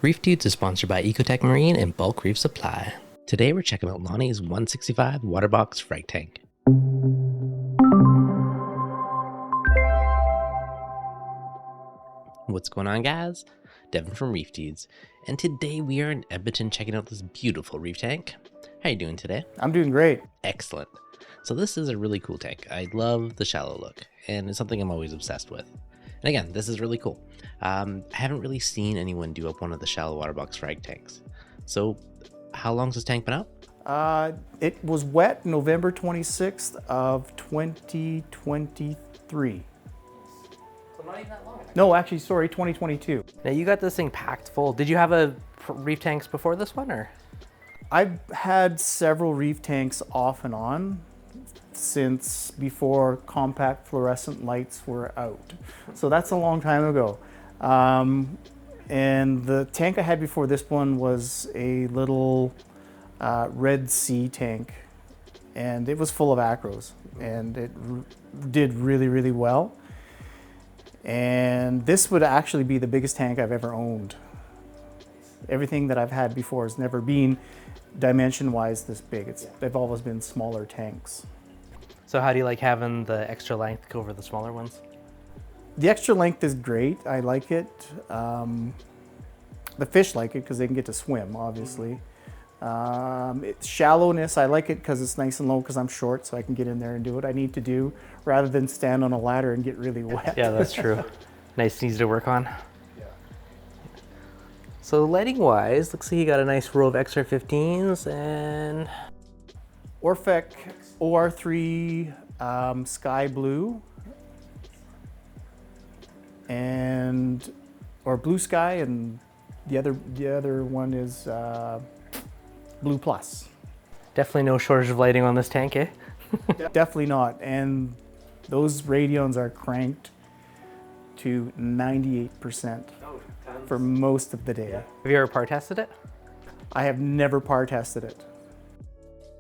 ReefDudes is sponsored by Ecotech Marine and Bulk Reef Supply. Today we're checking out Lonny's 165 water box frag tank. What's going on, guys? Devin from ReefDudes, and today we are in Edmonton checking out this beautiful reef tank. How are you doing today? I'm doing great. Excellent. So this is a really cool tank. I love the shallow look, and it's something I'm always obsessed with. And again, this is really cool. I haven't really seen anyone do up one of the shallow water box frag tanks. So how long's this tank been out? It was wet November 26th of 2023. So not even that long. No, actually, sorry, 2022. Now you got this thing packed full. Did you have a reef tanks before this one, or? I've had several reef tanks off and on since before compact fluorescent lights were out. So that's a long time ago. And the tank I had before this one was a little Red Sea tank, and it was full of acros, and it did really, really well. And this would actually be the biggest tank I've ever owned. Everything that I've had before has never been dimension-wise this big. They've always been smaller tanks. So how do you like having the extra length over the smaller ones? The extra length is great. I like it. The fish like it because they can get to swim, obviously. It's shallowness, I like it because it's nice and low because I'm short, so I can get in there and do what I need to do rather than stand on a ladder and get really wet. Yeah, that's true. Nice and easy to work on. Yeah. So lighting wise, looks like you got a nice row of XR15s and Orphec OR3 sky blue or blue sky, and the other one is blue plus. Definitely no shortage of lighting on this tank, eh? Definitely not. And those radions are cranked to 98% for most of the day. Have you ever par tested it? I have never par tested it.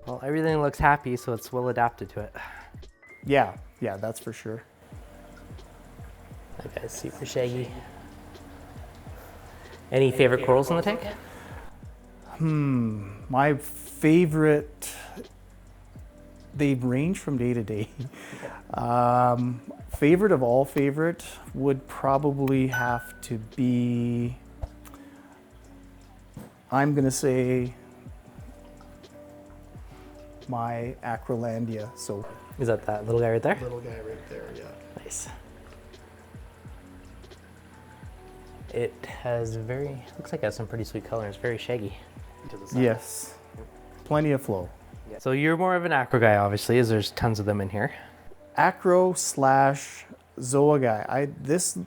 Well, everything looks happy, so it's well adapted to it. Yeah, that's for sure. That guy's super shaggy. Any favorite corals in the tank? My favorite, they range from day to day. Favorite of all favorite would probably have to be, I'm gonna say my Acrolandia. So Is that little guy right there? little guy right there, yeah. Nice. It has looks like it has some pretty sweet colors, very shaggy. Yes, plenty of flow. So you're more of an acro guy, obviously, as there's tons of them in here. Acro / Zoa guy. This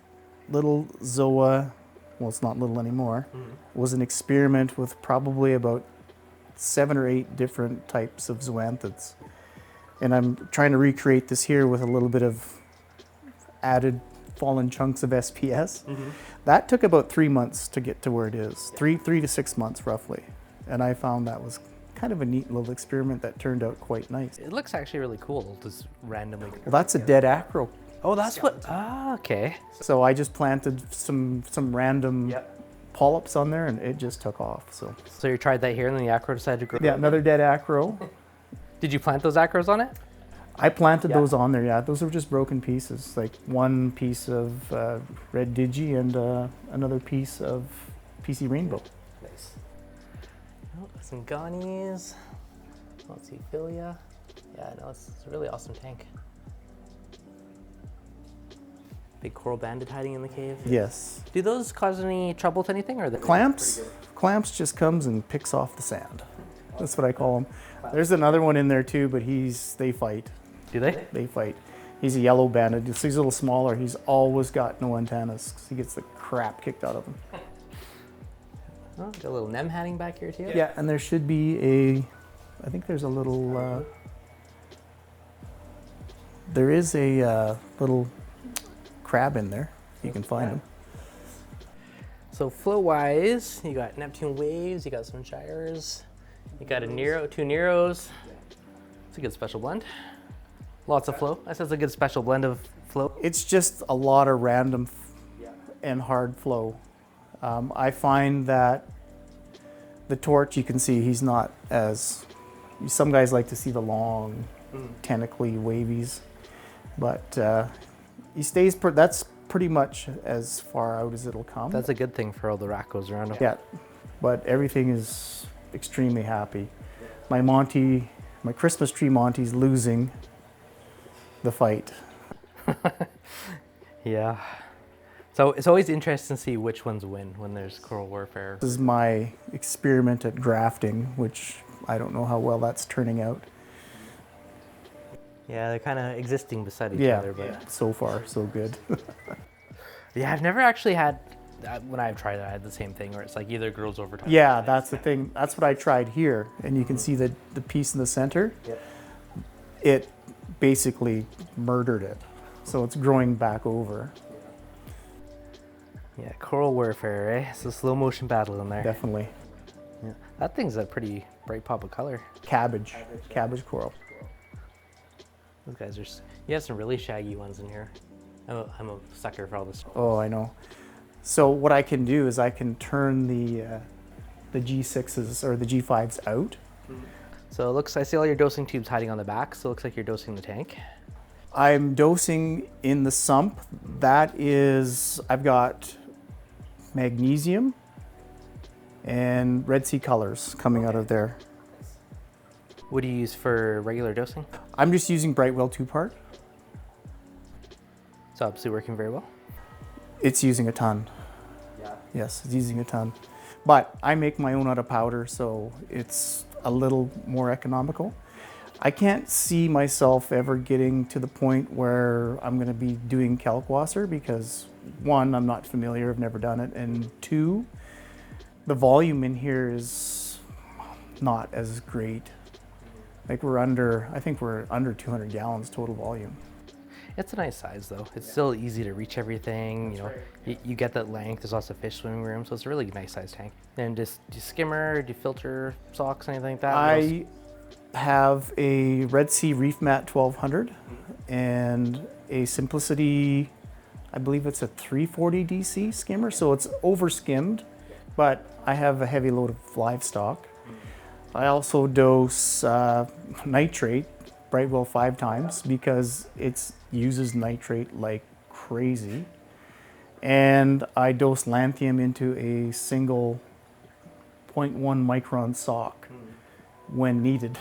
little Zoa, well, it's not little anymore, was an experiment with probably about 7 or 8 different types of zoanthids. And I'm trying to recreate this here with a little bit of added fallen chunks of SPS. That took about 3 months to get to where it is, 3 to 6 months roughly. And I found that was kind of a neat little experiment that turned out quite nice. It looks actually really cool, just randomly. Well, that's a dead acro. Oh, that's what, okay. So I just planted some random polyps on there and it just took off. So you tried that here and then the acro decided to grow? yeah, another dead acro. Did you plant those acros on it? I planted those on there, yeah. Those were just broken pieces, like one piece of red digi and another piece of PC rainbow. Nice. Oh, some Ghanies. Let's see, Philia. Yeah, no, it's a really awesome tank. Big coral banded hiding in the cave. Yes. Do those cause any trouble to anything, or Clamps just comes and picks off the sand. That's what I call them. There's another one in there too, but they fight. Do they? They fight. He's a yellow banded. He's a little smaller. He's always got no antennas 'cause he gets the crap kicked out of him. Oh, got a little nem hatting back here too. Yeah, and there should be I think there's a little, there is a little crab in there. You can find him. So flow wise, you got Neptune waves, you got some gyres, you got two Neros. It's a good special blend. Lots of flow. That's a good special blend of flow. It's just a lot of random and hard flow. I find that the torch, you can see he's not as, some guys like to see the long, tentacly wavies, but he stays, that's pretty much as far out as it'll come. That's a good thing for all the racos around him. Yeah, but everything is extremely happy. My Christmas tree Monty's losing the fight. Yeah. So it's always interesting to see which ones win when there's coral warfare. This is my experiment at grafting, which I don't know how well that's turning out. Yeah, they're kind of existing beside each other, but so far so good. yeah, I've never actually had. When I've tried it, I had the same thing where it's like either grows over time. Yeah, that's the thing. That's what I tried here, and you can see the piece in the center. Yep. It basically murdered it, so it's growing back over. Yeah, coral warfare, eh? It's a slow motion battle in there. Definitely. Yeah. That thing's a pretty bright pop of color. Cabbage coral. Those guys are. You have some really shaggy ones in here. I'm a sucker for all this. Oh, I know. So what I can do is I can turn the G6s or the G5s out. So it looks. I see all your dosing tubes hiding on the back. So it looks like you're dosing the tank. I'm dosing in the sump. That is, I've got magnesium and Red Sea colors coming out of there. What do you use for regular dosing? I'm just using Brightwell 2-part. It's obviously working very well. It's using a ton. Yeah. Yes, it's using a ton. But I make my own out of powder, so it's a little more economical. I can't see myself ever getting to the point where I'm going to be doing kalkwasser because, one, I'm not familiar, I've never done it, and two, the volume in here is not as great. Like I think we're under 200 gallons total volume. It's a nice size though. It's still easy to reach everything. You know, you get that length. There's also fish swimming room, so it's a really nice size tank. And do you skimmer, do you filter socks, anything like that? I have a Red Sea Reef Mat 1200 and a Simplicity, I believe it's a 340 DC skimmer, so it's over skimmed, but I have a heavy load of livestock. I also dose nitrate, Brightwell 5 times, because it uses nitrate like crazy. And I dose lanthanum into a single 0.1 micron sock when needed.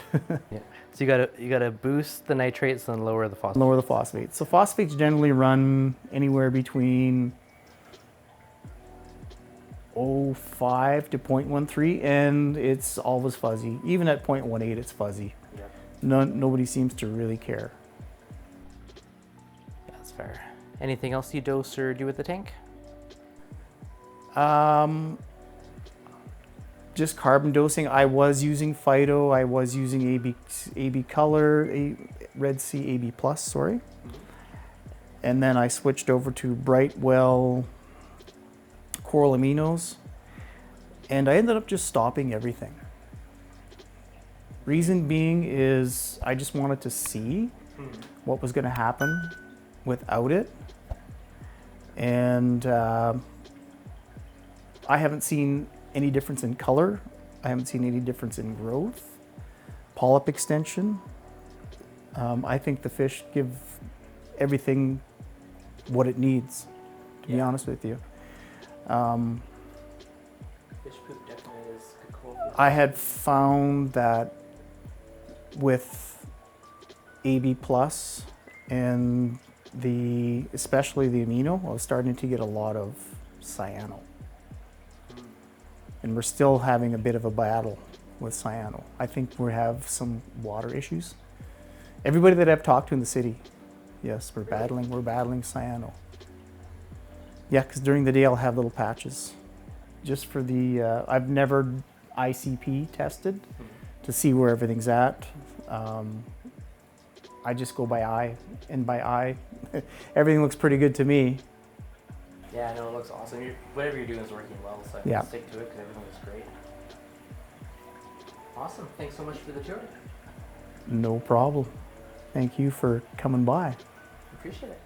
Yeah. So you gotta boost the nitrates and lower the phosphates. Lower the phosphates. So phosphates generally run anywhere between 0.05 to 0.13, and it's always fuzzy. Even at 0.18, it's fuzzy. Yeah. Nobody seems to really care. That's fair. Anything else you dose or do with the tank? Just carbon dosing. I was using Phyto. I was using AB Color, Red Sea AB Plus, sorry. And then I switched over to Brightwell Coral Aminos, and I ended up just stopping everything. Reason being is I just wanted to see what was going to happen without it, and I haven't seen any difference in color. I haven't seen any difference in growth, polyp extension. I think the fish give everything what it needs, to be honest with you. Fish poop definitely is cool. I had found that with AB Plus and especially the amino, I was starting to get a lot of cyano. And we're still having a bit of a battle with cyano. I think we have some water issues. Everybody that I've talked to in the city, yes, we're battling cyano. Yeah, because during the day I'll have little patches. Just for I've never ICP tested to see where everything's at. I just go by eye, and by eye, everything looks pretty good to me. Yeah, I know, it looks awesome. Whatever you're doing is working well, so Yeah. stick to it because everything looks great. Awesome. Thanks so much for the tour. No problem. Thank you for coming by. Appreciate it.